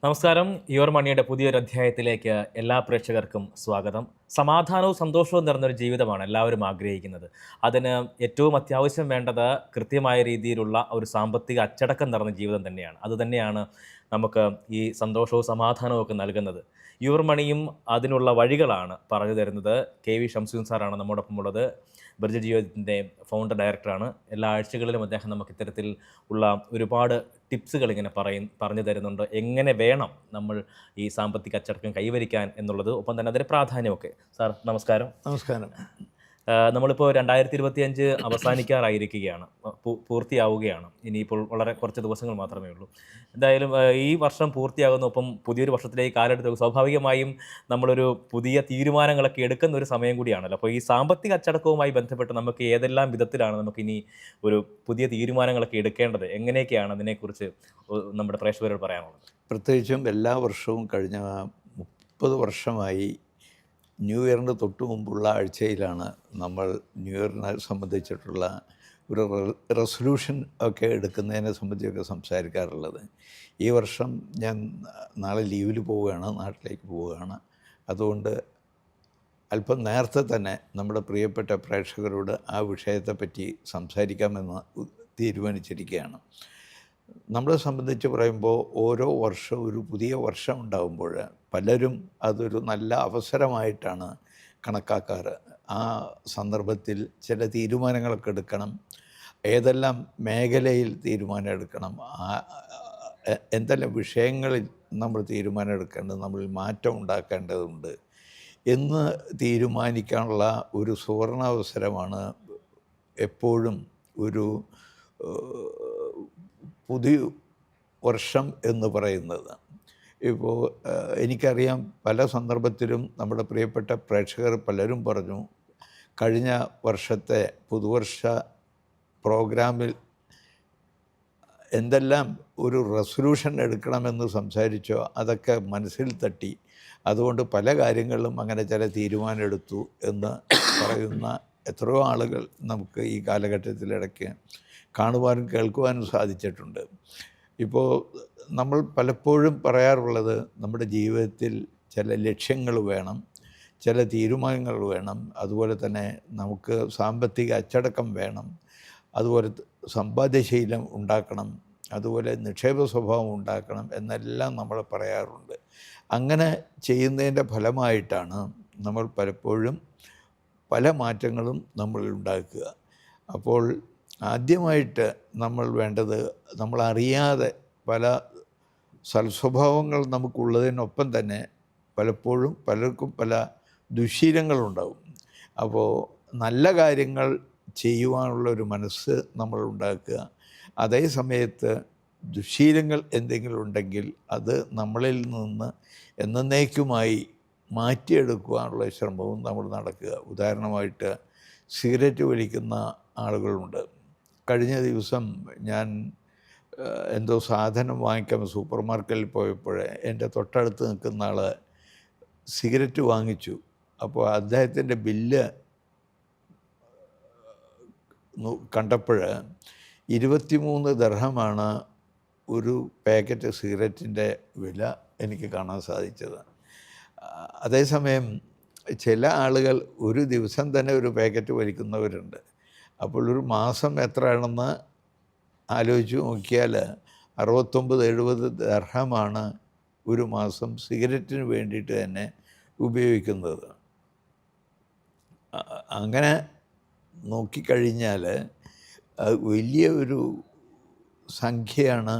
നമസ്കാരം. യുവർ മണിയുടെ പുതിയൊരു അധ്യായത്തിലേക്ക് എല്ലാ പ്രേക്ഷകർക്കും സ്വാഗതം. സമാധാനവും സന്തോഷവും നിറഞ്ഞൊരു ജീവിതമാണ് എല്ലാവരും ആഗ്രഹിക്കുന്നത്. അതിന് ഏറ്റവും അത്യാവശ്യം വേണ്ടത് കൃത്യമായ രീതിയിലുള്ള ഒരു സാമ്പത്തിക അച്ചടക്കം നിറഞ്ഞ ജീവിതം തന്നെയാണ്. അതുതന്നെയാണ് നമുക്ക് ഈ സന്തോഷവും സമാധാനവും ഒക്കെ നൽകുന്നത്. യുവർ മണിയും അതിനുള്ള വഴികളാണ് പറഞ്ഞു തരുന്നത്. കെ.വി. ഷംസുദ്ദീൻ സാറാണ് നമ്മോടൊപ്പം ഉള്ളത്. ബ്രിഡ്ജ് ജിയോത്തിൻ്റെ ഫൗണ്ടർ ഡയറക്ടറാണ്. എല്ലാ ആഴ്ചകളിലും അദ്ദേഹം നമുക്ക് ഇത്തരത്തിൽ ഉള്ള ഒരുപാട് ടിപ്സുകൾ ഇങ്ങനെ പറഞ്ഞു തരുന്നുണ്ട്. എങ്ങനെ വേണം നമ്മൾ ഈ സാമ്പത്തിക അച്ചടക്കം കൈവരിക്കാൻ എന്നുള്ളത്, ഒപ്പം തന്നെ അതിൻ്റെ പ്രാധാന്യമൊക്കെ. സാർ നമസ്കാരം. നമസ്കാരം. നമ്മളിപ്പോൾ 2025 അവസാനിക്കാറായിരിക്കുകയാണ്, പൂർത്തിയാവുകയാണ്. ഇനിയിപ്പോൾ വളരെ കുറച്ച് ദിവസങ്ങൾ മാത്രമേ ഉള്ളൂ. എന്തായാലും ഈ വർഷം പൂർത്തിയാകുന്നൊപ്പം പുതിയൊരു വർഷത്തിലേക്ക് കാലെടുത്ത് സ്വാഭാവികമായും നമ്മളൊരു പുതിയ തീരുമാനങ്ങളൊക്കെ എടുക്കുന്ന ഒരു സമയം കൂടിയാണല്ലോ. അപ്പോൾ ഈ സാമ്പത്തിക അച്ചടക്കവുമായി ബന്ധപ്പെട്ട് നമുക്ക് ഏതെല്ലാം വിധത്തിലാണ് നമുക്കിനി ഒരു പുതിയ തീരുമാനങ്ങളൊക്കെ എടുക്കേണ്ടത്, എങ്ങനെയൊക്കെയാണ് അതിനെക്കുറിച്ച് നമ്മുടെ പ്രേക്ഷകരോട് പറയാനുള്ളത്? പ്രത്യേകിച്ചും എല്ലാ വർഷവും കഴിഞ്ഞ 30 വർഷമായി ന്യൂ ഇയറിന് തൊട്ട് മുമ്പുള്ള ആഴ്ചയിലാണ് നമ്മൾ ന്യൂ ഇയറിനെ സംബന്ധിച്ചിട്ടുള്ള ഒരു റെസൊല്യൂഷൻ ഒക്കെ എടുക്കുന്നതിനെ സംബന്ധിച്ചൊക്കെ സംസാരിക്കാറുള്ളത്. ഈ വർഷം ഞാൻ നാളെ ലീവിൽ പോവുകയാണ്, നാട്ടിലേക്ക് പോവുകയാണ്. അതുകൊണ്ട് അല്പം നേരത്തെ തന്നെ നമ്മുടെ പ്രിയപ്പെട്ട പ്രേക്ഷകരോട് ആ വിഷയത്തെപ്പറ്റി സംസാരിക്കാമെന്ന് തീരുമാനിച്ചിരിക്കുകയാണ്. നമ്മളെ സംബന്ധിച്ച് പറയുമ്പോൾ ഓരോ വർഷവും ഒരു പുതിയ വർഷം ഉണ്ടാകുമ്പോൾ പലരും അതൊരു നല്ല അവസരമായിട്ടാണ് കണക്കാക്കാറ്. ആ സന്ദർഭത്തിൽ ചില തീരുമാനങ്ങളൊക്കെ എടുക്കണം, ഏതെല്ലാം മേഖലയിൽ തീരുമാനം എടുക്കണം, എന്തെല്ലാം വിഷയങ്ങളിൽ നമ്മൾ തീരുമാനം എടുക്കേണ്ടത്, നമ്മൾ മാറ്റം ഉണ്ടാക്കേണ്ടതുണ്ട് എന്ന് തീരുമാനിക്കാനുള്ള ഒരു സുവർണാവസരമാണ് എപ്പോഴും ഒരു പുതിയ വർഷം എന്ന് പറയുന്നത്. ഇപ്പോൾ എനിക്കറിയാം, പല സന്ദർഭത്തിലും നമ്മുടെ പ്രിയപ്പെട്ട പ്രേക്ഷകർ പലരും പറഞ്ഞു, കഴിഞ്ഞ വർഷത്തെ പുതുവർഷ പ്രോഗ്രാമിൽ എന്തെല്ലാം ഒരു റെസൊല്യൂഷൻ എടുക്കണമെന്ന് സംസാരിച്ചോ അതൊക്കെ മനസ്സിൽ തട്ടി, അതുകൊണ്ട് പല കാര്യങ്ങളിലും അങ്ങനെ ചില തീരുമാനം എടുത്തു എന്ന് പറയുന്ന എത്രയോ ആളുകൾ നമുക്ക് ഈ കാലഘട്ടത്തിലിടയ്ക്ക് കാണുവാനും കേൾക്കുവാനും സാധിച്ചിട്ടുണ്ട്. ഇപ്പോൾ നമ്മൾ പലപ്പോഴും പറയാറുള്ളത്, നമ്മുടെ ജീവിതത്തിൽ ചില ലക്ഷ്യങ്ങൾ വേണം, ചില തീരുമാനങ്ങൾ വേണം, അതുപോലെ തന്നെ നമുക്ക് സാമ്പത്തിക അച്ചടക്കം വേണം, അതുപോലെ സമ്പാദ്യശീലം ഉണ്ടാക്കണം, അതുപോലെ നിക്ഷേപ സ്വഭാവം ഉണ്ടാക്കണം എന്നെല്ലാം നമ്മൾ പറയാറുണ്ട്. അങ്ങനെ ചെയ്യുന്നതിൻ്റെ ഫലമായിട്ടാണ് നമ്മൾ പലപ്പോഴും പല മാറ്റങ്ങളും നമ്മളിൽ ഉണ്ടാക്കുക. അപ്പോൾ ആദ്യമായിട്ട് നമ്മൾ വേണ്ടത്, നമ്മളറിയാതെ പല സൽസ്വഭാവങ്ങൾ നമുക്കുള്ളതിനൊപ്പം തന്നെ പലപ്പോഴും പലർക്കും പല ദുശ്ശീലങ്ങളുണ്ടാവും. അപ്പോൾ നല്ല കാര്യങ്ങൾ ചെയ്യുവാനുള്ള ഒരു മനസ്സ് നമ്മൾ ഉണ്ടാക്കുക, അതേ സമയത്ത് ദുശ്ശീലങ്ങൾ എന്തെങ്കിലും ഉണ്ടെങ്കിൽ അത് നമ്മളിൽ നിന്ന് എന്നേക്കുമായി മാറ്റിയെടുക്കുവാനുള്ള ശ്രമവും നമ്മൾ നടക്കുക. ഉദാഹരണമായിട്ട് സിഗരറ്റ് വലിക്കുന്ന ആളുകളുണ്ട്. കഴിഞ്ഞ ദിവസം ഞാൻ എന്തോ സാധനം വാങ്ങിക്കാൻ സൂപ്പർ മാർക്കറ്റിൽ പോയപ്പോൾ എൻ്റെ തൊട്ടടുത്ത് നിൽക്കുന്ന ആൾ സിഗരറ്റ് വാങ്ങിച്ചു. അപ്പോൾ അദ്ദേഹത്തിൻ്റെ ബില്ല് കണ്ടപ്പോൾ 23 ദർഹമാണ് ഒരു പാക്കറ്റ് സിഗരറ്റിൻ്റെ വില എനിക്ക് കാണാൻ സാധിച്ചത്. അതേസമയം ചില ആളുകൾ ഒരു ദിവസം തന്നെ ഒരു പാക്കറ്റ് വലിക്കുന്നവരുണ്ട്. അപ്പോൾ ഒരു മാസം എത്രയാണെന്ന് ആലോചിച്ച് നോക്കിയാൽ 69-70 ദർഹമാണ് ഒരു മാസം സിഗരറ്റിന് വേണ്ടിയിട്ട് തന്നെ ഉപയോഗിക്കുന്നത്. അങ്ങനെ നോക്കിക്കഴിഞ്ഞാൽ വലിയ ഒരു സംഖ്യയാണ്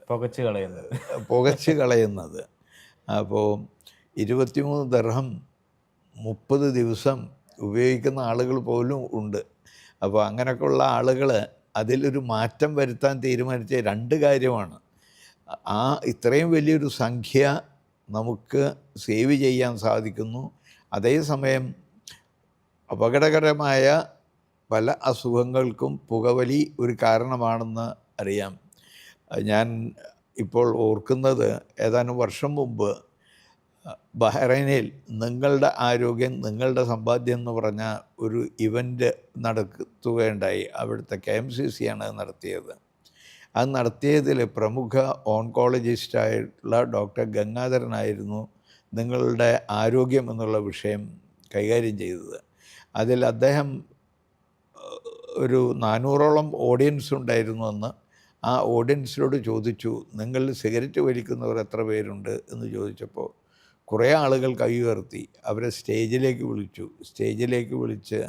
പുകച്ച് കളയുന്നത്. അപ്പോൾ 23 ദർഹം 30 ദിവസം ഉപയോഗിക്കുന്ന ആളുകൾ പോലും ഉണ്ട്. അപ്പോൾ അങ്ങനെയൊക്കെയുള്ള ആളുകൾ അതിലൊരു മാറ്റം വരുത്താൻ തീരുമാനിച്ച രണ്ട് കാര്യമാണ്. ഇത്രയും വലിയൊരു സംഖ്യ നമുക്ക് സേവ് ചെയ്യാൻ സാധിക്കുന്നു, അതേസമയം അപകടകരമായ പല അസുഖങ്ങൾക്കും പുകവലി ഒരു കാരണമാണെന്ന് അറിയാം. ഞാൻ ഇപ്പോൾ ഓർക്കുന്നത്, ഏതാനും വർഷം മുമ്പ് ബഹ്റൈനിൽ നിങ്ങളുടെ ആരോഗ്യം നിങ്ങളുടെ സമ്പാദ്യം എന്ന് പറഞ്ഞ ഒരു ഇവൻ്റ് നടത്തുകയുണ്ടായി. അവിടുത്തെ KMCC ആണ് നടത്തിയത്. അത് നടത്തിയതിൽ പ്രമുഖ ഓൺകോളജിസ്റ്റായിട്ടുള്ള ഡോക്ടർ ഗംഗാധരനായിരുന്നു നിങ്ങളുടെ ആരോഗ്യം എന്നുള്ള വിഷയം കൈകാര്യം ചെയ്തത്. അതിൽ അദ്ദേഹം ഒരു 400ഓളം ഓഡിയൻസ് ഉണ്ടായിരുന്നു അന്ന്. ആ ഓഡിയൻസിനോട് ചോദിച്ചു, നിങ്ങൾ സിഗരറ്റ് വലിക്കുന്നവർ എത്ര പേരുണ്ട് എന്ന് ചോദിച്ചപ്പോൾ കുറേ ആളുകൾ കൈ ഉയർത്തി. അവരെ സ്റ്റേജിലേക്ക് വിളിച്ച്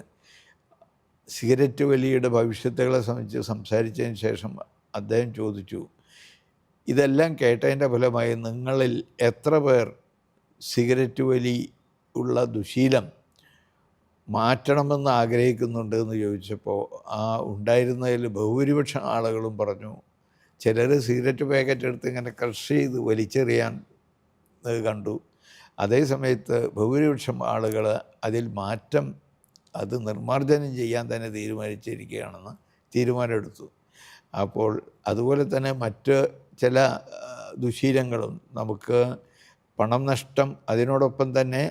സിഗരറ്റ് വലിയുടെ ഭവിഷ്യത്തുകളെ സംബന്ധിച്ച് സംസാരിച്ചതിന് ശേഷം അദ്ദേഹം ചോദിച്ചു, ഇതെല്ലാം കേട്ടതിൻ്റെ ഫലമായി നിങ്ങളിൽ എത്ര പേർ സിഗരറ്റ് വലി ഉള്ള ദുശീലം മാറ്റണമെന്ന് ആഗ്രഹിക്കുന്നുണ്ട് എന്ന് ചോദിച്ചപ്പോൾ ഉണ്ടായിരുന്നതിൽ ബഹുഭൂരിപക്ഷം ആളുകളും പറഞ്ഞു, ചിലർ സിഗരറ്റ് പാക്കറ്റ് എടുത്ത് ഇങ്ങനെ ക്രഷ് ചെയ്ത് വലിച്ചെറിയാൻ കണ്ടു. അതേസമയത്ത് ബഹുഭൂരിപക്ഷം ആളുകൾ അതിൽ മാറ്റം, അത് നിർമ്മാർജ്ജനം ചെയ്യാൻ തന്നെ തീരുമാനമെടുത്തു. അപ്പോൾ അതുപോലെ തന്നെ മറ്റ് ചില ദുശീലങ്ങളും, നമുക്ക് പണം നഷ്ടം, അതിനോടൊപ്പം തന്നെ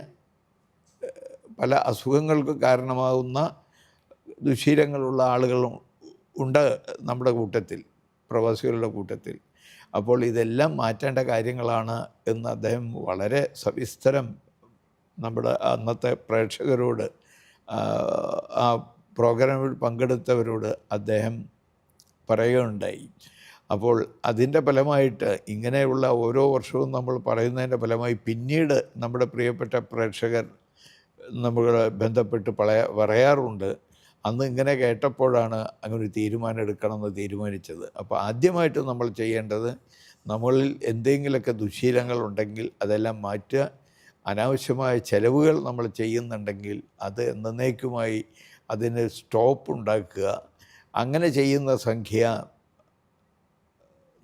പല അസുഖങ്ങൾക്ക് കാരണമാകുന്ന ദുശീലങ്ങളുള്ള ആളുകളും ഉണ്ട് നമ്മുടെ കൂട്ടത്തിൽ, പ്രവാസികളുടെ കൂട്ടത്തിൽ. അപ്പോൾ ഇതെല്ലാം മാറ്റേണ്ട കാര്യങ്ങളാണ് എന്ന് അദ്ദേഹം വളരെ സവിസ്തരം നമ്മുടെ അന്നത്തെ പ്രേക്ഷകരോട്, ആ പ്രോഗ്രാമിൽ പങ്കെടുത്തവരോട് അദ്ദേഹം പറയുകയുണ്ടായി. അപ്പോൾ അതിൻ്റെ ഫലമായിട്ട് ഇങ്ങനെയുള്ള ഓരോ വർഷവും നമ്മൾ പറയുന്നതിൻ്റെ ഫലമായി പിന്നീട് നമ്മുടെ പ്രിയപ്പെട്ട പ്രേക്ഷകർ നമ്മളെ ബന്ധപ്പെട്ട് പറയാറുണ്ട്, അന്ന് ഇങ്ങനെ കേട്ടപ്പോഴാണ് അങ്ങനെ ഒരു തീരുമാനം എടുക്കണമെന്ന് തീരുമാനിച്ചത്. അപ്പോൾ ആദ്യമായിട്ട് നമ്മൾ ചെയ്യേണ്ടത്, നമ്മളിൽ എന്തെങ്കിലുമൊക്കെ ദുശീലങ്ങൾ ഉണ്ടെങ്കിൽ അതെല്ലാം മാറ്റുക. അനാവശ്യമായ ചിലവുകൾ നമ്മൾ ചെയ്യുന്നുണ്ടെങ്കിൽ അത് എന്നേക്കുമായി അതിന് സ്റ്റോപ്പ് ഉണ്ടാക്കുക. അങ്ങനെ ചെയ്യുന്ന സംഖ്യ,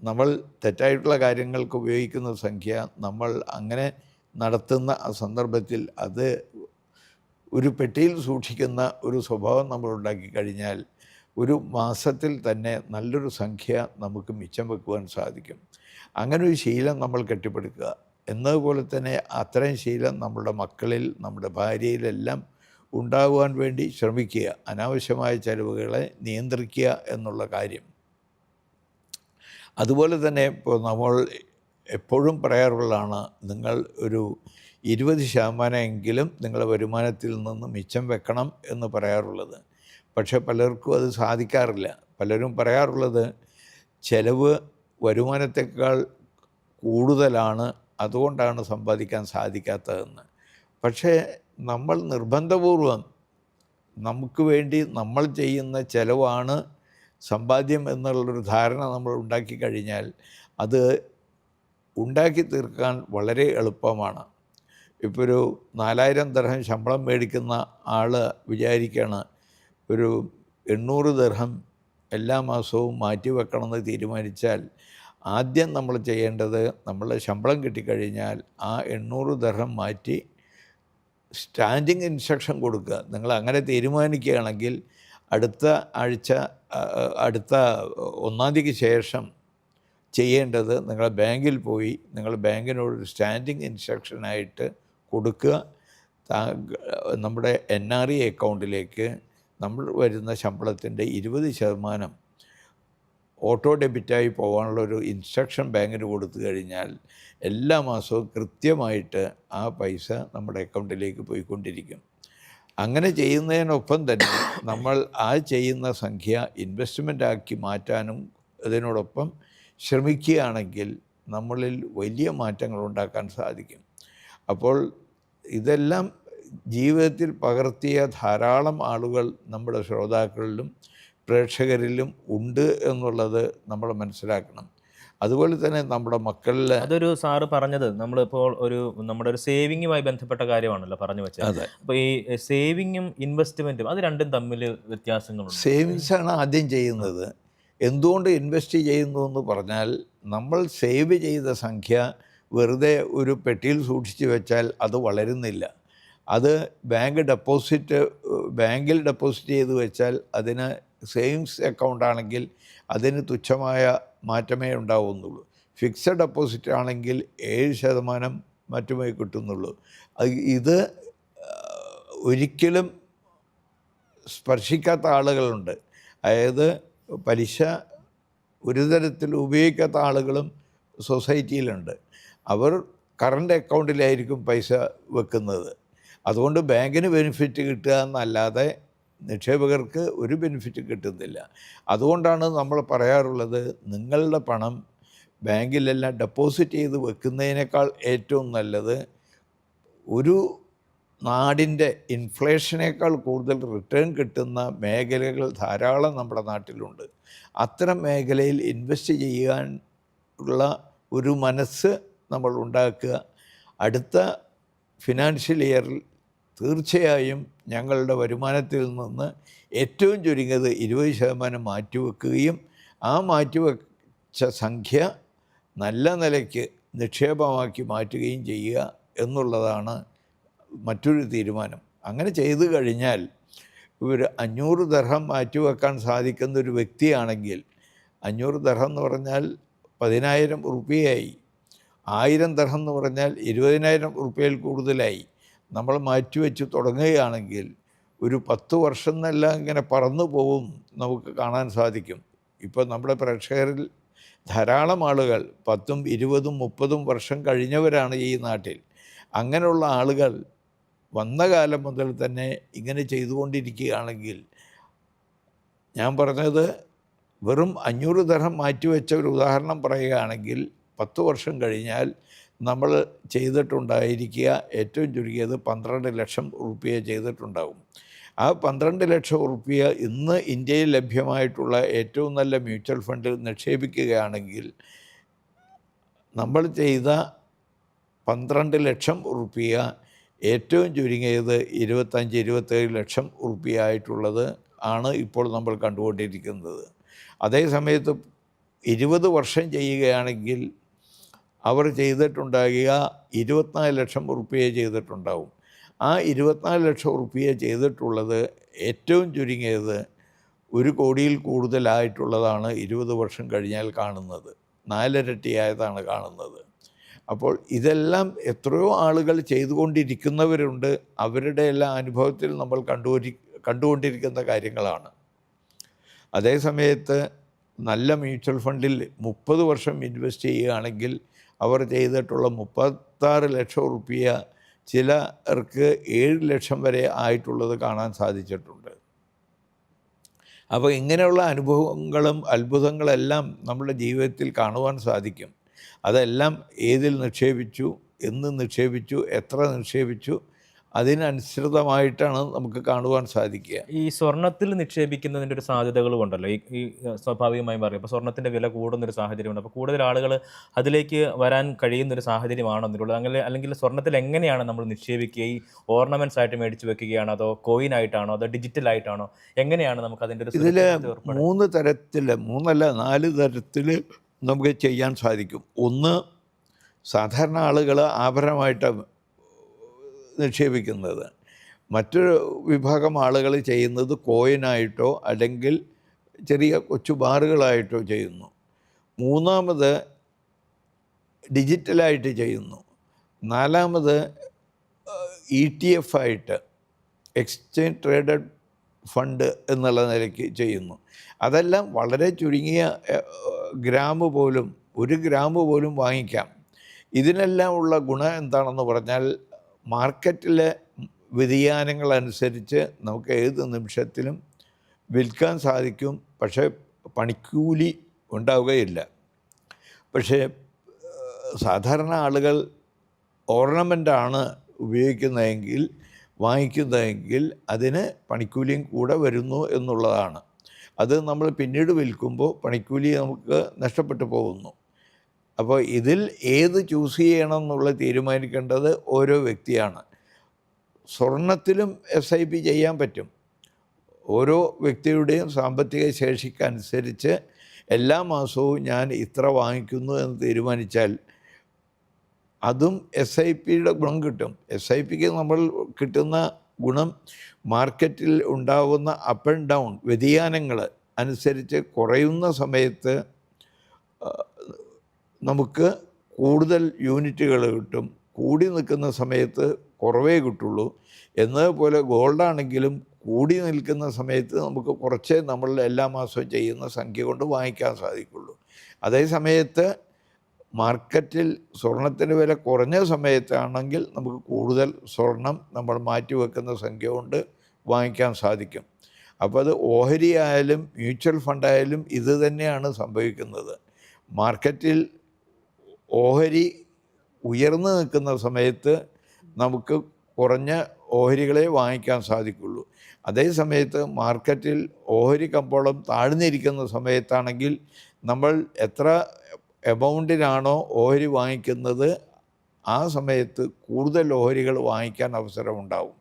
നമ്മൾ തെറ്റായിട്ടുള്ള കാര്യങ്ങൾക്ക് ഉപയോഗിക്കുന്ന സംഖ്യ, നമ്മൾ അങ്ങനെ നടത്തുന്ന ആ സന്ദർഭത്തിൽ അത് ഒരു പെട്ടിയിൽ സൂക്ഷിക്കുന്ന ഒരു സ്വഭാവം നമ്മൾ ഉണ്ടാക്കി കഴിഞ്ഞാൽ ഒരു മാസത്തിൽ തന്നെ നല്ലൊരു സംഖ്യ നമുക്ക് മിച്ചം വെക്കുവാൻ സാധിക്കും. അങ്ങനെ ഒരു ശീലം നമ്മൾ കെട്ടിപ്പടുക്കുക. എന്നതുപോലെ തന്നെ അത്രയും ശീലം നമ്മുടെ മക്കളിൽ, നമ്മുടെ ഭാര്യയിലെല്ലാം ഉണ്ടാകുവാൻ വേണ്ടി ശ്രമിക്കുക. അനാവശ്യമായ ചിലവുകളെ നിയന്ത്രിക്കുക എന്നുള്ള കാര്യം. അതുപോലെ തന്നെ ഇപ്പോൾ നമ്മൾ എപ്പോഴും പറയാറുള്ളതാണ്, നിങ്ങൾ ഒരു 20% നിങ്ങളുടെ വരുമാനത്തിൽ നിന്ന് മിച്ചം വെക്കണം എന്ന് പറയാറുള്ളത്. പക്ഷേ പലർക്കും അത് സാധിക്കാറില്ല. പലരും പറയാറുള്ളത്, ചിലവ് വരുമാനത്തേക്കാൾ കൂടുതലാണ്, അതുകൊണ്ടാണ് സമ്പാദിക്കാൻ സാധിക്കാത്തതെന്ന്. പക്ഷേ നമ്മൾ നിർബന്ധപൂർവം നമുക്ക് വേണ്ടി നമ്മൾ ചെയ്യുന്ന ചിലവാണ് സമ്പാദ്യം എന്നുള്ളൊരു ധാരണ നമ്മൾ ഉണ്ടാക്കി കഴിഞ്ഞാൽ അത് ഉണ്ടാക്കി തീർക്കാൻ വളരെ എളുപ്പമാണ്. ഇപ്പോൾ ഒരു 4000 ദിർഹം ശമ്പളം മേടിക്കുന്ന ആൾ വിചാരിക്കുകയാണ് ഒരു 800 ദിർഹം എല്ലാ മാസവും മാറ്റി വെക്കണമെന്ന് തീരുമാനിച്ചാൽ, ആദ്യം നമ്മൾ ചെയ്യേണ്ടത്, നമ്മളുടെ ശമ്പളം കിട്ടിക്കഴിഞ്ഞാൽ ആ 800 ദിർഹം മാറ്റി സ്റ്റാൻഡിങ് ഇൻസ്ട്രക്ഷൻ കൊടുക്കുക. നിങ്ങൾ അങ്ങനെ തീരുമാനിക്കുകയാണെങ്കിൽ അടുത്ത ആഴ്ച, അടുത്ത 1-ാം തീയതിക്ക് ശേഷം ചെയ്യേണ്ടത്, നിങ്ങൾ ബാങ്കിൽ പോയി നിങ്ങൾ ബാങ്കിനോട് സ്റ്റാൻഡിങ് ഇൻസ്ട്രക്ഷനായിട്ട് കൊടുക്കുക, നമ്മുടെ NRE അക്കൗണ്ടിലേക്ക് നമ്മൾ വരുന്ന ശമ്പളത്തിൻ്റെ 20% ഓട്ടോ ഡെബിറ്റായി പോകാനുള്ളൊരു ഇൻസ്ട്രക്ഷൻ ബാങ്കിന് കൊടുത്തു കഴിഞ്ഞാൽ എല്ലാ മാസവും കൃത്യമായിട്ട് ആ പൈസ നമ്മുടെ അക്കൗണ്ടിലേക്ക് പോയിക്കൊണ്ടിരിക്കും. അങ്ങനെ ചെയ്യുന്നതിനൊപ്പം തന്നെ നമ്മൾ ആ ചെയ്യുന്ന സംഖ്യ ഇൻവെസ്റ്റ്മെൻ്റ് ആക്കി മാറ്റാനും അതിനോടൊപ്പം ശ്രമിക്കുകയാണെങ്കിൽ നമ്മളിൽ വലിയ മാറ്റങ്ങൾ ഉണ്ടാക്കാൻ സാധിക്കും. അപ്പോൾ ഇതെല്ലാം ജീവിതത്തിൽ പകർത്തിയ ധാരാളം ആളുകൾ നമ്മുടെ ശ്രോതാക്കളിലും പ്രേക്ഷകരിലും ഉണ്ട് എന്നുള്ളത് നമ്മൾ മനസ്സിലാക്കണം. അതുപോലെ തന്നെ നമ്മുടെ മക്കളിൽ, അതൊരു സാറ് പറഞ്ഞത്, നമ്മളിപ്പോൾ നമ്മുടെ ഒരു സേവിങ്ങുമായി ബന്ധപ്പെട്ട കാര്യമാണല്ലോ പറഞ്ഞു വെച്ചത്. അതെ, അപ്പോൾ ഈ സേവിങ്ങും ഇൻവെസ്റ്റ്മെൻറ്റും അത് രണ്ടും തമ്മിൽ വ്യത്യാസങ്ങളുണ്ട്. സേവിങ്സാണ് ആദ്യം ചെയ്യുന്നത്. എന്തുകൊണ്ട് ഇൻവെസ്റ്റ് ചെയ്യുന്നു എന്ന് പറഞ്ഞാൽ, നമ്മൾ സേവ് ചെയ്ത സംഖ്യ വെറുതെ ഒരു പെട്ടിയിൽ സൂക്ഷിച്ച് വെച്ചാൽ അത് വളരുന്നില്ല. അത് ബാങ്കിൽ ഡെപ്പോസിറ്റ് ചെയ്ത് വെച്ചാൽ അതിന് സേവിങ്സ് അക്കൗണ്ട് ആണെങ്കിൽ അതിന് തുച്ഛമായ മാറ്റമേ ഉണ്ടാവുന്നുള്ളൂ. ഫിക്സഡ് ഡെപ്പോസിറ്റ് ആണെങ്കിൽ 7% മറ്റുമേ കിട്ടുന്നുള്ളൂ. ഇത് ഒരിക്കലും സ്പർശിക്കാത്ത ആളുകളുണ്ട്. അതായത് പലിശ ഒരു തരത്തിൽ ഉപയോഗിക്കാത്ത ആളുകളും സൊസൈറ്റിയിലുണ്ട്. അവർ കറണ്ട് അക്കൗണ്ടിലായിരിക്കും പൈസ വെക്കുന്നത്. അതുകൊണ്ട് ബാങ്കിന് ബെനിഫിറ്റ് കിട്ടുക എന്നല്ലാതെ നിക്ഷേപകർക്ക് ഒരു ബെനിഫിറ്റ് കിട്ടുന്നില്ല. അതുകൊണ്ടാണ് നമ്മൾ പറയാറുള്ളത്, നിങ്ങളുടെ പണം ബാങ്കിലെല്ലാം ഡെപ്പോസിറ്റ് ചെയ്ത് വെക്കുന്നതിനേക്കാൾ ഏറ്റവും നല്ലത് ഒരു നാടിൻ്റെ ഇൻഫ്ലേഷനേക്കാൾ കൂടുതൽ റിട്ടേൺ കിട്ടുന്ന മേഖലകൾ ധാരാളം നമ്മുടെ നാട്ടിലുണ്ട്. അത്തരം മേഖലയിൽ ഇൻവെസ്റ്റ് ചെയ്യാൻ ഉള്ള ഒരു മനസ്സ് നമ്മൾ ഉണ്ടാക്കുക. അടുത്ത ഫിനാൻഷ്യൽ ഇയറിൽ തീർച്ചയായും ഞങ്ങളുടെ വരുമാനത്തിൽ നിന്ന് ഏറ്റവും ചുരുങ്ങിയത് 20% മാറ്റിവെക്കുകയും ആ മാറ്റിവെച്ച സംഖ്യ നല്ല നിലയ്ക്ക് നിക്ഷേപമാക്കി മാറ്റുകയും ചെയ്യുക എന്നുള്ളതാണ് മറ്റൊരു തീരുമാനം. അങ്ങനെ ചെയ്തു കഴിഞ്ഞാൽ ഒരു 500 ദർഹം മാറ്റിവെക്കാൻ സാധിക്കുന്ന ഒരു വ്യക്തിയാണെങ്കിൽ, 500 ദർഹം എന്ന് പറഞ്ഞാൽ 10,000 ഉറുപ്പികയായി. 1000 ദർഹം എന്ന് പറഞ്ഞാൽ 20,000 ഉറുപ്പികയിൽ കൂടുതലായി. നമ്മൾ മാറ്റിവെച്ച് തുടങ്ങുകയാണെങ്കിൽ ഒരു 10 വർഷം എന്നെല്ലാം ഇങ്ങനെ പറന്നു പോവും നമുക്ക് കാണാൻ സാധിക്കും. ഇപ്പോൾ നമ്മുടെ പ്രേക്ഷകരിൽ ധാരാളം ആളുകൾ 10ഉം 20ഉം 30ഉം വർഷം കഴിഞ്ഞവരാണ് ഈ നാട്ടിൽ. അങ്ങനെയുള്ള ആളുകൾ വന്ന കാലം മുതൽ തന്നെ ഇങ്ങനെ ചെയ്തുകൊണ്ടിരിക്കുകയാണെങ്കിൽ, ഞാൻ പറഞ്ഞത് വെറും 500 ദർഹം മാറ്റിവെച്ച ഒരു ഉദാഹരണം പറയുകയാണെങ്കിൽ 10 വർഷം കഴിഞ്ഞാൽ നമ്മൾ ചെയ്തിട്ടുണ്ടായിരിക്കുക ഏറ്റവും ചുരുങ്ങിയത് 12 ലക്ഷം ഉറുപ്പിക ചെയ്തിട്ടുണ്ടാകും. ആ 12 ലക്ഷം ഉറുപ്പിക ഇന്ന് ഇന്ത്യയിൽ ലഭ്യമായിട്ടുള്ള ഏറ്റവും നല്ല മ്യൂച്വൽ ഫണ്ടിൽ നിക്ഷേപിക്കുകയാണെങ്കിൽ നമ്മൾ ചെയ്ത 12 ലക്ഷം ഉറുപ്പിക ഏറ്റവും ചുരുങ്ങിയത് 25-27 ലക്ഷം ഉറുപ്പിക ആയിട്ടുള്ളത് ആണ് ഇപ്പോൾ നമ്മൾ കണ്ടുകൊണ്ടിരിക്കുന്നത്. അതേ സമയത്ത് 20 വർഷം ചെയ്യുകയാണെങ്കിൽ അവർ ചെയ്തിട്ടുണ്ടാകുക 24 ലക്ഷം ഉറുപ്പിക ചെയ്തിട്ടുണ്ടാവും. ആ 24 ലക്ഷം ഉറുപ്പിക ചെയ്തിട്ടുള്ളത് ഏറ്റവും ചുരുങ്ങിയത് 1 കോടിയിൽ കൂടുതലായിട്ടുള്ളതാണ് 20 വർഷം കഴിഞ്ഞാൽ കാണുന്നത്. 4 ഇരട്ടിയായതാണ് കാണുന്നത്. അപ്പോൾ ഇതെല്ലാം എത്രയോ ആളുകൾ ചെയ്തുകൊണ്ടിരിക്കുന്നവരുണ്ട്. അവരുടെ എല്ലാ അനുഭവത്തിൽ നമ്മൾ കണ്ടുകൊണ്ടിരിക്കുന്ന കാര്യങ്ങളാണ്. അതേ സമയത്ത് നല്ല മ്യൂച്വൽ ഫണ്ടിൽ 30 വർഷം ഇൻവെസ്റ്റ് ചെയ്യുകയാണെങ്കിൽ അവർ ചെയ്തിട്ടുള്ള 36 ലക്ഷം ഉറുപ്പിക ചിലർക്ക് 7 ലക്ഷം വരെ ആയിട്ടുള്ളത് കാണാൻ സാധിച്ചിട്ടുണ്ട്. അപ്പോൾ ഇങ്ങനെയുള്ള അനുഭവങ്ങളും അത്ഭുതങ്ങളെല്ലാം നമ്മുടെ ജീവിതത്തിൽ കാണുവാൻ സാധിക്കും. അതെല്ലാം ഏതിൽ നിക്ഷേപിച്ചു, എന്ന് നിക്ഷേപിച്ചു, എത്ര നിക്ഷേപിച്ചു, അതിനനുസൃതമായിട്ടാണ് നമുക്ക് കാണുവാൻ സാധിക്കുക. ഈ സ്വർണ്ണത്തിൽ നിക്ഷേപിക്കുന്നതിൻ്റെ ഒരു സാധ്യതകളും ഉണ്ടല്ലോ. ഈ സ്വാഭാവികമായും പറയും, ഇപ്പോൾ സ്വർണ്ണത്തിൻ്റെ വില കൂടുന്നൊരു സാഹചര്യമുണ്ട്. അപ്പോൾ കൂടുതൽ ആളുകൾ അതിലേക്ക് വരാൻ കഴിയുന്നൊരു സാഹചര്യമാണോ ഇതിലുള്ളത്? അങ്ങനെ അല്ലെങ്കിൽ സ്വർണ്ണത്തിൽ എങ്ങനെയാണ് നമ്മൾ നിക്ഷേപിക്കുക? ഈ ഓർണമെൻറ്റ്സ് ആയിട്ട് മേടിച്ച് വെക്കുകയാണോ, അതോ കോയിൻ ആയിട്ടാണോ, അതോ ഡിജിറ്റൽ ആയിട്ടാണോ? എങ്ങനെയാണ് നമുക്ക് അതിൻ്റെ ഒരു ഇതിൽ 3 തരത്തിൽ, 4 തരത്തിൽ നമുക്ക് ചെയ്യാൻ സാധിക്കും. ഒന്ന്, സാധാരണ ആളുകൾ ആഭരണമായിട്ട് നിക്ഷേപിക്കുന്നത്. മറ്റൊരു വിഭാഗം ആളുകൾ ചെയ്യുന്നത് കോയിനായിട്ടോ അല്ലെങ്കിൽ ചെറിയ കൊച്ചു ബാറുകളായിട്ടോ ചെയ്യുന്നു. മൂന്നാമത് ഡിജിറ്റലായിട്ട് ചെയ്യുന്നു. നാലാമത് ETF ആയിട്ട്, എക്സ്ചേഞ്ച് ട്രേഡഡ് ഫണ്ട് എന്നുള്ള നിലയ്ക്ക് ചെയ്യുന്നു. അതെല്ലാം വളരെ ചുരുങ്ങിയ ഗ്രാമ് പോലും, 1 ഗ്രാം പോലും വാങ്ങിക്കാം. ഇതിനെല്ലാം ഉള്ള ഗുണം എന്താണെന്ന് പറഞ്ഞാൽ, മാർക്കറ്റിലെ വ്യതിയാനങ്ങളനുസരിച്ച് നമുക്ക് ഏത് നിമിഷത്തിലും വിൽക്കാൻ സാധിക്കും. പക്ഷേ പണിക്കൂലി ഉണ്ടാവുകയില്ല. പക്ഷേ സാധാരണ ആളുകൾ ഓർണമെൻ്റാണ് ഉപയോഗിക്കുന്നതെങ്കിൽ, വാങ്ങിക്കുന്നതെങ്കിൽ അതിന് പണിക്കൂലിയും കൂടെ വരുന്നു എന്നുള്ളതാണ്. അത് നമ്മൾ പിന്നീട് വിൽക്കുമ്പോൾ പണിക്കൂലി നമുക്ക് നഷ്ടപ്പെട്ടു പോകുന്നു. അപ്പോൾ ഇതിൽ ഏത് ചൂസ് ചെയ്യണം എന്നുള്ളത് തീരുമാനിക്കേണ്ടത് ഓരോ വ്യക്തിയാണ്. സ്വർണത്തിലും SIP ചെയ്യാൻ പറ്റും. ഓരോ വ്യക്തിയുടെയും സാമ്പത്തിക ശേഷിക്കനുസരിച്ച് എല്ലാ മാസവും ഞാൻ ഇത്ര വാങ്ങിക്കുന്നു എന്ന് തീരുമാനിച്ചാൽ അതും SIPയുടെ ഗുണം കിട്ടും. SIPക്ക് നമ്മൾ കിട്ടുന്ന ഗുണം മാർക്കറ്റിൽ ഉണ്ടാകുന്ന അപ്പ് ആൻഡ് ഡൗൺ വ്യതിയാനങ്ങൾ അനുസരിച്ച് കുറയുന്ന സമയത്ത് നമുക്ക് കൂടുതൽ യൂണിറ്റുകൾ കിട്ടും, കൂടി നിൽക്കുന്ന സമയത്ത് കുറവേ കിട്ടുള്ളൂ. എന്നതുപോലെ ഗോൾഡാണെങ്കിലും കൂടി നിൽക്കുന്ന സമയത്ത് നമുക്ക് കുറച്ചേ നമ്മൾ എല്ലാ മാസവും ചെയ്യുന്ന സംഖ്യ കൊണ്ട് വാങ്ങിക്കാൻ സാധിക്കുള്ളൂ. അതേ സമയത്ത് മാർക്കറ്റിൽ സ്വർണത്തിൻ്റെ വില കുറഞ്ഞ സമയത്താണെങ്കിൽ നമുക്ക് കൂടുതൽ സ്വർണം നമ്മൾ മാറ്റിവെക്കുന്ന സംഖ്യ കൊണ്ട് വാങ്ങിക്കാൻ സാധിക്കും. അപ്പോൾ അത് ഓഹരി ആയാലും മ്യൂച്വൽ ഫണ്ടായാലും ഇത് തന്നെയാണ് സംഭവിക്കുന്നത്. മാർക്കറ്റിൽ ഓഹരി ഉയർന്നു നിൽക്കുന്ന സമയത്ത് നമുക്ക് കുറഞ്ഞ ഓഹരികളെ വാങ്ങിക്കാൻ സാധിക്കുള്ളൂ. അതേ സമയത്ത് മാർക്കറ്റിൽ ഓഹരി കമ്പോളം താഴ്ന്നിരിക്കുന്ന സമയത്താണെങ്കിൽ നമ്മൾ എത്ര എമൗണ്ടിനാണോ ഓഹരി വാങ്ങിക്കുന്നത് ആ സമയത്ത് കൂടുതൽ ഓഹരികൾ വാങ്ങിക്കാൻ അവസരമുണ്ടാവും.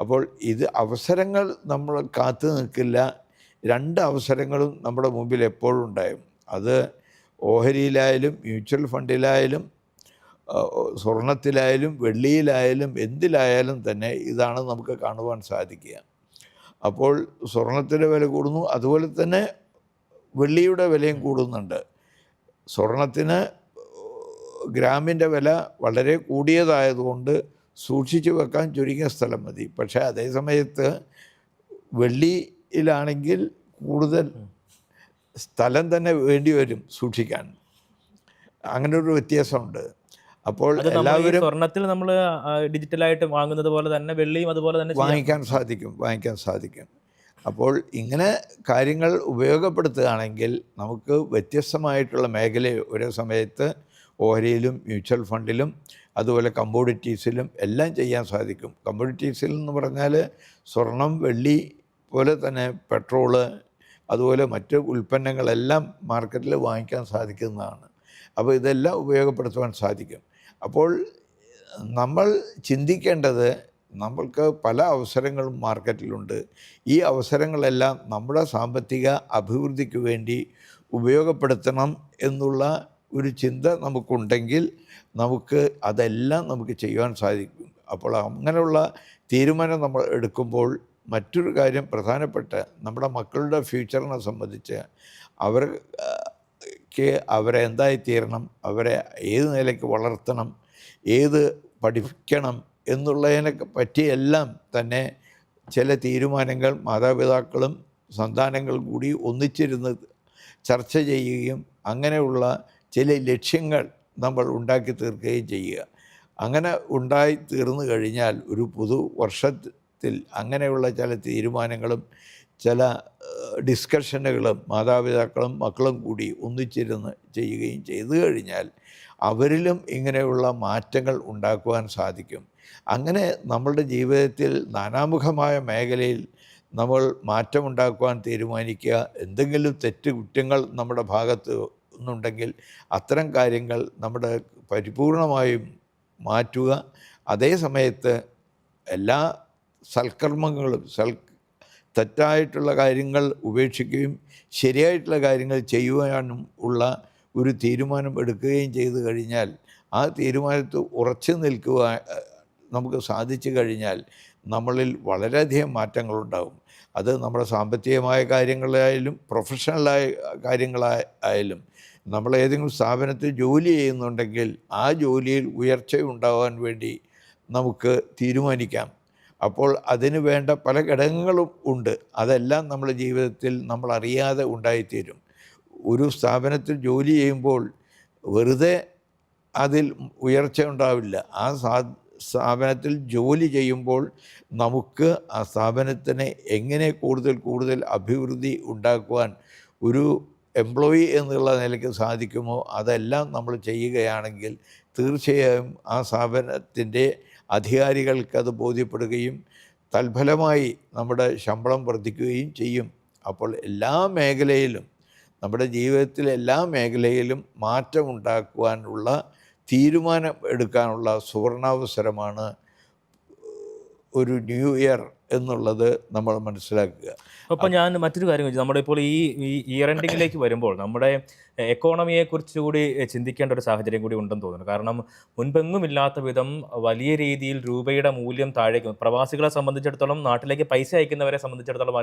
അപ്പോൾ ഇത് അവസരങ്ങൾ നമ്മൾ കാത്തു നിൽക്കില്ല. രണ്ട് അവസരങ്ങളും നമ്മുടെ മുമ്പിൽ എപ്പോഴും ഉണ്ടായും. അത് ഓഹരിയിലായാലും മ്യൂച്വൽ ഫണ്ടിലായാലും സ്വർണത്തിലായാലും വെള്ളിയിലായാലും എന്തിലായാലും തന്നെ ഇതാണ് നമുക്ക് കാണുവാൻ സാധിക്കുക. അപ്പോൾ സ്വർണത്തിൻ്റെ വില കൂടുന്നു, അതുപോലെ തന്നെ വെള്ളിയുടെ വിലയും കൂടുന്നുണ്ട്. സ്വർണത്തിന് ഗ്രാമിൻ്റെ വില വളരെ കൂടിയതായതുകൊണ്ട് സൂക്ഷിച്ചു വെക്കാൻ ചുരുങ്ങിയ സ്ഥലം മതി. പക്ഷേ അതേ സമയത്ത് വെള്ളിയിലാണെങ്കിൽ കൂടുതൽ സ്ഥലം തന്നെ വേണ്ടി വരും സൂക്ഷിക്കാൻ. അങ്ങനെ ഒരു വ്യത്യാസമുണ്ട്. അപ്പോൾ എല്ലാവരും സ്വർണത്തിൽ നമ്മൾ ഡിജിറ്റലായിട്ട് വാങ്ങുന്നത് പോലെ തന്നെ വെള്ളിയും അതുപോലെ തന്നെ വാങ്ങിക്കാൻ സാധിക്കും. അപ്പോൾ ഇങ്ങനെ കാര്യങ്ങൾ ഉപയോഗപ്പെടുത്തുകയാണെങ്കിൽ നമുക്ക് വ്യത്യസ്തമായിട്ടുള്ള മേഖലയെ ഒരേ സമയത്ത് ഓഹരിയിലും മ്യൂച്വൽ ഫണ്ടിലും അതുപോലെ കമ്മോഡിറ്റീസിലും എല്ലാം ചെയ്യാൻ സാധിക്കും. കമ്മോഡിറ്റീസിൽ എന്ന് പറഞ്ഞാൽ സ്വർണം, വെള്ളി പോലെ തന്നെ പെട്രോള്, അതുപോലെ മറ്റ് ഉൽപ്പന്നങ്ങളെല്ലാം മാർക്കറ്റിൽ വാങ്ങിക്കാൻ സാധിക്കുന്നതാണ്. അപ്പോൾ ഇതെല്ലാം ഉപയോഗപ്പെടുത്തുവാൻ സാധിക്കും. അപ്പോൾ നമ്മൾ ചിന്തിക്കേണ്ടത്, നമ്മൾക്ക് പല അവസരങ്ങളും മാർക്കറ്റിലുണ്ട്. ഈ അവസരങ്ങളെല്ലാം നമ്മുടെ സാമ്പത്തിക അഭിവൃദ്ധിക്ക് വേണ്ടി ഉപയോഗപ്പെടുത്തണം എന്നുള്ള ഒരു ചിന്ത നമുക്കുണ്ടെങ്കിൽ നമുക്ക് അതെല്ലാം നമുക്ക് ചെയ്യുവാൻ സാധിക്കും. അപ്പോൾ അങ്ങനെയുള്ള തീരുമാനം നമ്മൾ എടുക്കുമ്പോൾ മറ്റൊരു കാര്യം പ്രധാനപ്പെട്ട നമ്മുടെ മക്കളുടെ ഫ്യൂച്ചറിനെ സംബന്ധിച്ച് അവരെ എന്തായിത്തീരണം, അവരെ ഏത് നിലയ്ക്ക് വളർത്തണം, ഏത് പഠിക്കണം എന്നുള്ളതിനെ പറ്റിയെല്ലാം തന്നെ ചില തീരുമാനങ്ങൾ മാതാപിതാക്കളും സന്താനങ്ങളും കൂടി ഒന്നിച്ചിരുന്ന് ചർച്ച ചെയ്യുകയും അങ്ങനെയുള്ള ചില ലക്ഷ്യങ്ങൾ നമ്മൾ ഉണ്ടാക്കി തീർക്കുകയും ചെയ്യുക. അങ്ങനെ ഉണ്ടായി തീർന്നു കഴിഞ്ഞാൽ ഒരു പുതുവർഷത്തിൽ അങ്ങനെയുള്ള ചില തീരുമാനങ്ങളും ചില ഡിസ്കഷനുകളും മാതാപിതാക്കളും മക്കളും കൂടി ഒന്നിച്ചിരുന്ന് ചെയ്യുകയും ചെയ്തു കഴിഞ്ഞാൽ അവരിലും ഇങ്ങനെയുള്ള മാറ്റങ്ങൾ ഉണ്ടാക്കുവാൻ സാധിക്കും. അങ്ങനെ നമ്മളുടെ ജീവിതത്തിൽ നാനാമുഖമായ മേഖലയിൽ നമ്മൾ മാറ്റമുണ്ടാക്കുവാൻ തീരുമാനിക്കുക. എന്തെങ്കിലും കുറ്റങ്ങൾ നമ്മുടെ ഭാഗത്ത് ഒന്നുണ്ടെങ്കിൽ അത്തരം കാര്യങ്ങൾ നമ്മുടെ പരിപൂർണമായും മാറ്റുക. അതേ സമയത്ത് എല്ലാ സൽക്കർമ്മങ്ങളും തെറ്റായിട്ടുള്ള കാര്യങ്ങൾ ഉപേക്ഷിക്കുകയും ശരിയായിട്ടുള്ള കാര്യങ്ങൾ ചെയ്യുവാനും ഉള്ള ഒരു തീരുമാനം എടുക്കുകയും ചെയ്തു കഴിഞ്ഞാൽ ആ തീരുമാനത്തിൽ ഉറച്ചു നിൽക്കുവാൻ നമുക്ക് സാധിച്ചു കഴിഞ്ഞാൽ നമ്മളിൽ വളരെയധികം മാറ്റങ്ങളുണ്ടാകും. അത് നമ്മുടെ സാമ്പത്തികമായ കാര്യങ്ങളായാലും പ്രൊഫഷണലായ കാര്യങ്ങളായാലും നമ്മൾ ഏതെങ്കിലും സ്ഥാപനത്തിൽ ജോലി ചെയ്യുന്നുണ്ടെങ്കിൽ ആ ജോലിയിൽ ഉയർച്ചയുണ്ടാകാൻ വേണ്ടി നമുക്ക് തീരുമാനിക്കാം. അപ്പോൾ അതിന് വേണ്ട പല ഘടകങ്ങളും ഉണ്ട്. അതെല്ലാം നമ്മുടെ ജീവിതത്തിൽ നമ്മൾ അറിയാതെ ഉണ്ടായിത്തീരും. ഒരു സ്ഥാപനത്തിൽ ജോലി ചെയ്യുമ്പോൾ വെറുതെ അതിൽ ഉയർച്ച ഉണ്ടാവില്ല. ആ സ്ഥാപനത്തിൽ ജോലി ചെയ്യുമ്പോൾ നമുക്ക് ആ സ്ഥാപനത്തിനെ എങ്ങനെ കൂടുതൽ അഭിവൃദ്ധി ഉണ്ടാക്കുവാൻ ഒരു എംപ്ലോയി എന്നുള്ള നിലയ്ക്ക് സാധിക്കുമോ അതെല്ലാം നമ്മൾ ചെയ്യുകയാണെങ്കിൽ തീർച്ചയായും ആ സ്ഥാപനത്തിൻ്റെ അധികാരികൾക്കത് ബോധ്യപ്പെടുകയും തൽഫലമായി നമ്മുടെ ശമ്പളം വർദ്ധിക്കുകയും ചെയ്യും. അപ്പോൾ എല്ലാ മേഖലയിലും നമ്മുടെ ജീവിതത്തിലെ എല്ലാ മേഖലയിലും മാറ്റമുണ്ടാക്കുവാനുള്ള തീരുമാനം എടുക്കാനുള്ള സുവർണാവസരമാണ് ഒരു ന്യൂ ഇയർ എന്നുള്ളത് നമ്മൾ മനസ്സിലാക്കുക. അപ്പോൾ ഞാൻ മറ്റൊരു കാര്യം ചോദിച്ചു, നമ്മുടെ ഇപ്പോൾ ഈ ഇയർ എൻഡിങ്ങിലേക്ക് വരുമ്പോൾ നമ്മുടെ എക്കോണമിയെക്കുറിച്ച് കൂടി ചിന്തിക്കേണ്ട ഒരു സാഹചര്യം കൂടി ഉണ്ടെന്ന് തോന്നുന്നു. കാരണം മുൻപെങ്ങുമില്ലാത്ത വിധം വലിയ രീതിയിൽ രൂപയുടെ മൂല്യം താഴേക്ക്, പ്രവാസികളെ സംബന്ധിച്ചിടത്തോളം നാട്ടിലേക്ക് പൈസ അയക്കുന്നവരെ സംബന്ധിച്ചിടത്തോളം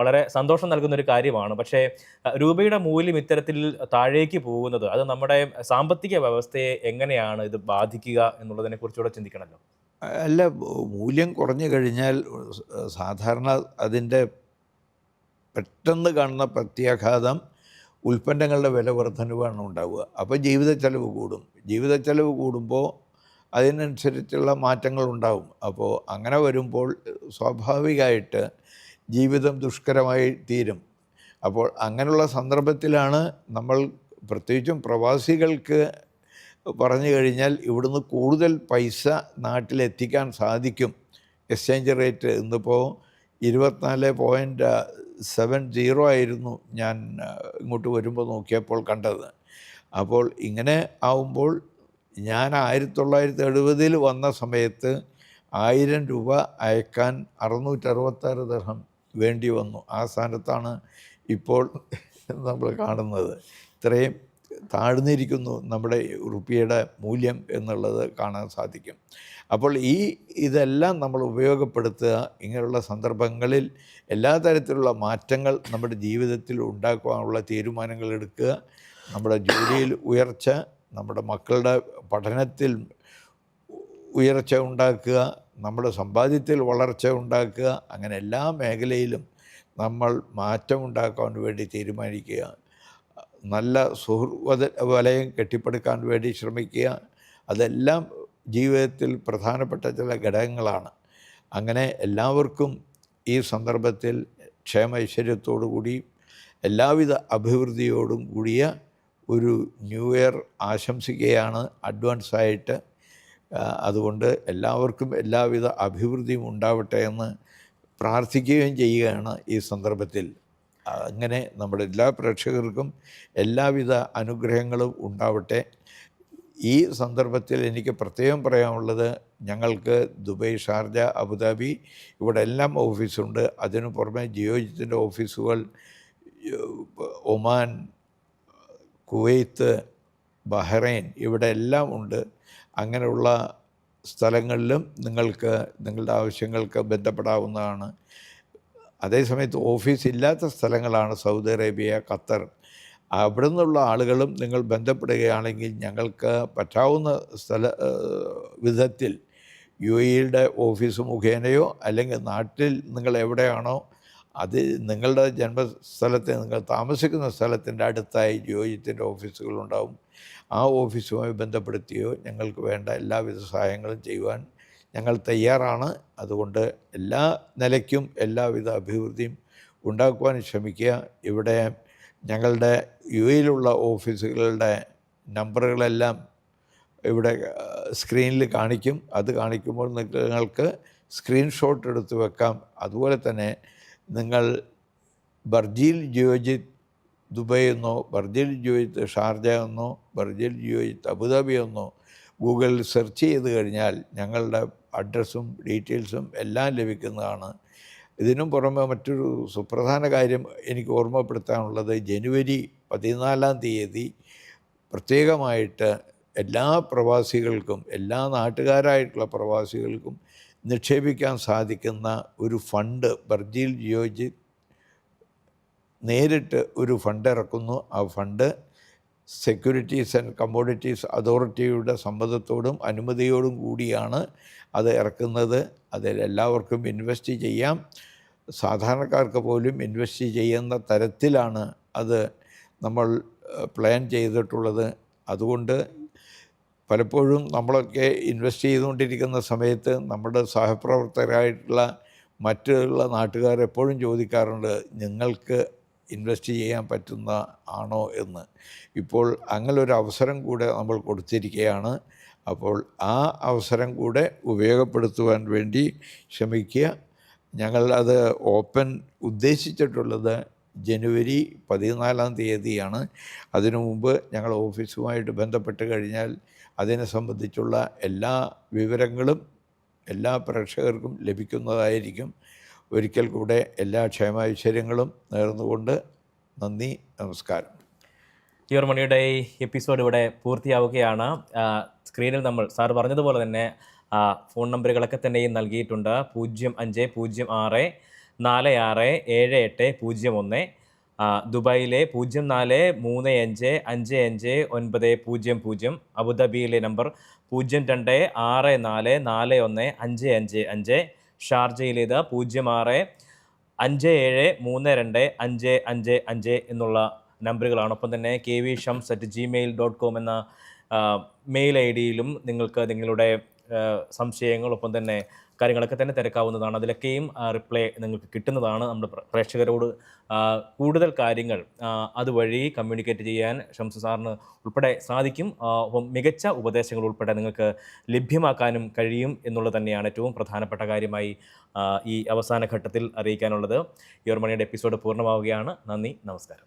വളരെ സന്തോഷം നൽകുന്ന ഒരു കാര്യമാണ്. പക്ഷേ രൂപയുടെ മൂല്യം ഇത്തരത്തിൽ താഴേക്ക് പോകുന്നത് അത് നമ്മുടെ സാമ്പത്തിക വ്യവസ്ഥയെ എങ്ങനെയാണ് ഇത് ബാധിക്കുക എന്നുള്ളതിനെക്കുറിച്ചുകൂടെ ചിന്തിക്കണമല്ലോ. അല്ല, മൂല്യം കുറഞ്ഞു കഴിഞ്ഞാൽ സാധാരണ അതിൻ്റെ പെട്ടെന്ന് കാണുന്ന പ്രത്യാഘാതം ഉൽപ്പന്നങ്ങളുടെ വില വർധനവാണ് ഉണ്ടാവുക. അപ്പോൾ ജീവിത ചെലവ് കൂടും. ജീവിത ചെലവ് കൂടുമ്പോൾ അതിനനുസരിച്ചുള്ള മാറ്റങ്ങളുണ്ടാവും. അപ്പോൾ അങ്ങനെ വരുമ്പോൾ സ്വാഭാവികമായിട്ട് ജീവിതം ദുഷ്കരമായി തീരും. അപ്പോൾ അങ്ങനെയുള്ള സന്ദർഭത്തിലാണ് നമ്മൾ, പ്രത്യേകിച്ചും പ്രവാസികൾക്ക് പറഞ്ഞു കഴിഞ്ഞാൽ, ഇവിടുന്ന് കൂടുതൽ പൈസ നാട്ടിലെത്തിക്കാൻ സാധിക്കും. എക്സ്ചേഞ്ച് റേറ്റ് ഇന്നിപ്പോൾ 24.70 ആയിരുന്നു ഞാൻ ഇങ്ങോട്ട് വരുമ്പോൾ നോക്കിയപ്പോൾ കണ്ടത്. അപ്പോൾ ഇങ്ങനെ ആവുമ്പോൾ, ഞാൻ 1970 വന്ന സമയത്ത് 1000 രൂപ അയക്കാൻ 666 ദിർഹം വേണ്ടി വന്നു. ആ സ്ഥാനത്താണ് ഇപ്പോൾ നമ്മൾ കാണുന്നത്. ഇത്രയും താഴ്ന്നിരിക്കുന്നു നമ്മുടെ റുപ്പിയയുടെ മൂല്യം എന്നുള്ളത് കാണാൻ സാധിക്കും. അപ്പോൾ ഇതെല്ലാം നമ്മൾ ഉപയോഗപ്പെടുത്തുക. ഇങ്ങനെയുള്ള സന്ദർഭങ്ങളിൽ എല്ലാ തരത്തിലുള്ള മാറ്റങ്ങൾ നമ്മുടെ ജീവിതത്തിൽ ഉണ്ടാക്കുവാനുള്ള തീരുമാനങ്ങൾ എടുക്കുക. നമ്മുടെ ജോലിയിൽ ഉയർച്ച, നമ്മുടെ മക്കളുടെ പഠനത്തിൽ ഉയർച്ച ഉണ്ടാക്കുക, നമ്മുടെ സമ്പാദ്യത്തിൽ വളർച്ച ഉണ്ടാക്കുക. അങ്ങനെ എല്ലാ മേഖലയിലും നമ്മൾ മാറ്റം ഉണ്ടാക്കാൻ വേണ്ടി തീരുമാനിക്കുക. നല്ല വലയം കെട്ടിപ്പടുക്കാൻ വേണ്ടി ശ്രമിക്കുക. അതെല്ലാം ജീവിതത്തിൽ പ്രധാനപ്പെട്ട ചില ഘടകങ്ങളാണ്. അങ്ങനെ എല്ലാവർക്കും ഈ സന്ദർഭത്തിൽ ക്ഷേമൈശ്വര്യത്തോടു കൂടി എല്ലാവിധ അഭിവൃദ്ധിയോടും കൂടിയ ഒരു ന്യൂ ഇയർ ആശംസിക്കുകയാണ് അഡ്വാൻസായിട്ട്. അതുകൊണ്ട് എല്ലാവർക്കും എല്ലാവിധ അഭിവൃദ്ധിയും ഉണ്ടാവട്ടെ എന്ന് പ്രാർത്ഥിക്കുകയും ചെയ്യുകയാണ് ഈ സന്ദർഭത്തിൽ. അങ്ങനെ നമ്മുടെ എല്ലാ പ്രേക്ഷകർക്കും എല്ലാവിധ അനുഗ്രഹങ്ങളും ഉണ്ടാവട്ടെ. ഈ സന്ദർഭത്തിൽ എനിക്ക് പ്രത്യേകം പറയാനുള്ളത്, ഞങ്ങൾക്ക് ദുബൈ, ഷാർജ, അബുദാബി ഇവിടെ എല്ലാം ഓഫീസുണ്ട്. അതിനു പുറമെ ജിയോജിത്തിൻ്റെ ഓഫീസുകൾ ഒമാൻ, കുവൈത്ത്, ബഹ്റൈൻ ഇവിടെ എല്ലാം ഉണ്ട്. അങ്ങനെയുള്ള സ്ഥലങ്ങളിലും നിങ്ങൾക്ക് നിങ്ങളുടെ ആവശ്യങ്ങൾക്ക് ബന്ധപ്പെടാവുന്നതാണ്. അതേസമയത്ത് ഓഫീസ് ഇല്ലാത്ത സ്ഥലങ്ങളാണ് സൗദി അറേബ്യ, ഖത്തർ. അവിടെ നിന്നുള്ള ആളുകളും നിങ്ങൾ ബന്ധപ്പെടുകയാണെങ്കിൽ ഞങ്ങൾക്ക് പറ്റാവുന്ന വിധത്തിൽ UAE ഓഫീസ് മുഖേനയോ അല്ലെങ്കിൽ നാട്ടിൽ നിങ്ങൾ എവിടെയാണോ അത് നിങ്ങളുടെ ജന്മസ്ഥലത്തെ, നിങ്ങൾ താമസിക്കുന്ന സ്ഥലത്തിൻ്റെ അടുത്തായി ജിയോജിത്തിൻ്റെ ഓഫീസുകളുണ്ടാവും. ആ ഓഫീസുമായി ബന്ധപ്പെടുത്തിയോ ഞങ്ങൾക്ക് വേണ്ട എല്ലാവിധ സഹായങ്ങളും ചെയ്യുവാൻ ഞങ്ങൾ തയ്യാറാണ്. അതുകൊണ്ട് എല്ലാ നിലയ്ക്കും എല്ലാവിധ അഭിവൃദ്ധിയും ഉണ്ടാക്കുവാൻ ശ്രമിക്കുക. ഇവിടെ ഞങ്ങളുടെ UAE ഓഫീസുകളുടെ നമ്പറുകളെല്ലാം ഇവിടെ സ്ക്രീനിൽ കാണിക്കും. അത് കാണിക്കുമ്പോൾ നിങ്ങൾക്ക് സ്ക്രീൻഷോട്ട് എടുത്ത് വെക്കാം. അതുപോലെ തന്നെ നിങ്ങൾ ബർജീൽ ജിയോജിത്ത് ദുബൈ എന്നോ, ബർജീൽ ജിയോജിത്ത് ഷാർജ എന്നോ, ബർജീൽ ജിയോജിത്ത് അബുദാബി എന്നോ ഗൂഗിളിൽ സെർച്ച് ചെയ്ത് കഴിഞ്ഞാൽ ഞങ്ങളുടെ അഡ്രസ്സും ഡീറ്റെയിൽസും എല്ലാം ലഭിക്കുന്നതാണ്. ഇതിനും പുറമെ മറ്റൊരു സുപ്രധാന കാര്യം എനിക്ക് ഓർമ്മപ്പെടുത്താനുള്ളത്, ജനുവരി 14 പ്രത്യേകമായിട്ട് എല്ലാ പ്രവാസികൾക്കും, എല്ലാ നാട്ടുകാരായിട്ടുള്ള പ്രവാസികൾക്കും നിക്ഷേപിക്കാൻ സാധിക്കുന്ന ഒരു ഫണ്ട് ബർജീൽ ജിയോജിത്ത് നേരിട്ട് ഒരു ഫണ്ട് ഇറക്കുന്നു. ആ ഫണ്ട് സെക്യൂരിറ്റീസ് ആൻഡ് കമ്മോഡിറ്റീസ് അതോറിറ്റിയുടെ സമ്മതത്തോടും അനുമതിയോടും കൂടിയാണ് അത് ഇറക്കുന്നത്. അതിൽ എല്ലാവർക്കും ഇൻവെസ്റ്റ് ചെയ്യാം. സാധാരണക്കാർക്ക് പോലും ഇൻവെസ്റ്റ് ചെയ്യുന്ന തരത്തിലാണ് അത് നമ്മൾ പ്ലാൻ ചെയ്തിട്ടുള്ളത്. അതുകൊണ്ട് പലപ്പോഴും നമ്മളൊക്കെ ഇൻവെസ്റ്റ് ചെയ്തുകൊണ്ടിരിക്കുന്ന സമയത്ത് നമ്മുടെ സഹപ്രവർത്തകരായിട്ടുള്ള മറ്റുള്ള നാട്ടുകാർ എപ്പോഴും ചോദിക്കാറുണ്ട്, നിങ്ങൾക്ക് ഇൻവെസ്റ്റ് ചെയ്യാൻ പറ്റുന്ന ആണോ എന്ന്. ഇപ്പോൾ അങ്ങനൊരു അവസരം കൂടെ നമ്മൾ കൊടുത്തിരിക്കുകയാണ്. അപ്പോൾ ആ അവസരം കൂടെ ഉപയോഗപ്പെടുത്തുവാൻ വേണ്ടി ശ്രമിക്കുക. ഞങ്ങൾ അത് ഉദ്ദേശിച്ചിട്ടുള്ളത് ജനുവരി 14 അതിനു മുമ്പ് ഞങ്ങൾ ഓഫീസുമായിട്ട് ബന്ധപ്പെട്ട് കഴിഞ്ഞാൽ അതിനെ സംബന്ധിച്ചുള്ള എല്ലാ വിവരങ്ങളും എല്ലാ പ്രേക്ഷകർക്കും ലഭിക്കുന്നതായിരിക്കും. ഒരിക്കൽ കൂടെ എല്ലാ ക്ഷേമൈശ്വര്യങ്ങളും നേർന്നുകൊണ്ട് നന്ദി, നമസ്കാരം. യുവർ മണിയുടെ ഈ എപ്പിസോഡ് ഇവിടെ പൂർത്തിയാവുകയാണ്. സ്ക്രീനിൽ നമ്മൾ സാർ പറഞ്ഞതുപോലെ തന്നെ ഫോൺ നമ്പറുകളൊക്കെ തന്നെയും നൽകിയിട്ടുണ്ട്. 0506 46 78 01, ദുബായിലെ 0435559000, അബുദാബിയിലെ നമ്പർ 0264415555, ഷാർജയിലേത് 0657325555 എന്നുള്ള നമ്പറുകളാണ്. ഒപ്പം തന്നെ kvshams@gmail.com എന്ന മെയിൽ ഐ ഡിയിലും നിങ്ങൾക്ക് നിങ്ങളുടെ സംശയങ്ങൾ ഒപ്പം തന്നെ കാര്യങ്ങളൊക്കെ തന്നെ തിരക്കാവുന്നതാണ്. അതിലൊക്കെയും റിപ്ലൈ നിങ്ങൾക്ക് കിട്ടുന്നതാണ്. നമ്മുടെ പ്രേക്ഷകരോട് കൂടുതൽ കാര്യങ്ങൾ അതുവഴി കമ്മ്യൂണിക്കേറ്റ് ചെയ്യാൻ ഷംസ് സാറിന് ഉൾപ്പെടെ സാധിക്കും. ഒപ്പം മികച്ച ഉപദേശങ്ങൾ ഉൾപ്പെടെ നിങ്ങൾക്ക് ലഭ്യമാക്കാനും കഴിയും എന്നുള്ളത് തന്നെയാണ് ഏറ്റവും പ്രധാനപ്പെട്ട കാര്യമായി ഈ അവസാന ഘട്ടത്തിൽ അറിയിക്കാനുള്ളത്. യുവർ മണിയുടെ എപ്പിസോഡ് പൂർണ്ണമാവുകയാണ്. നന്ദി, നമസ്കാരം.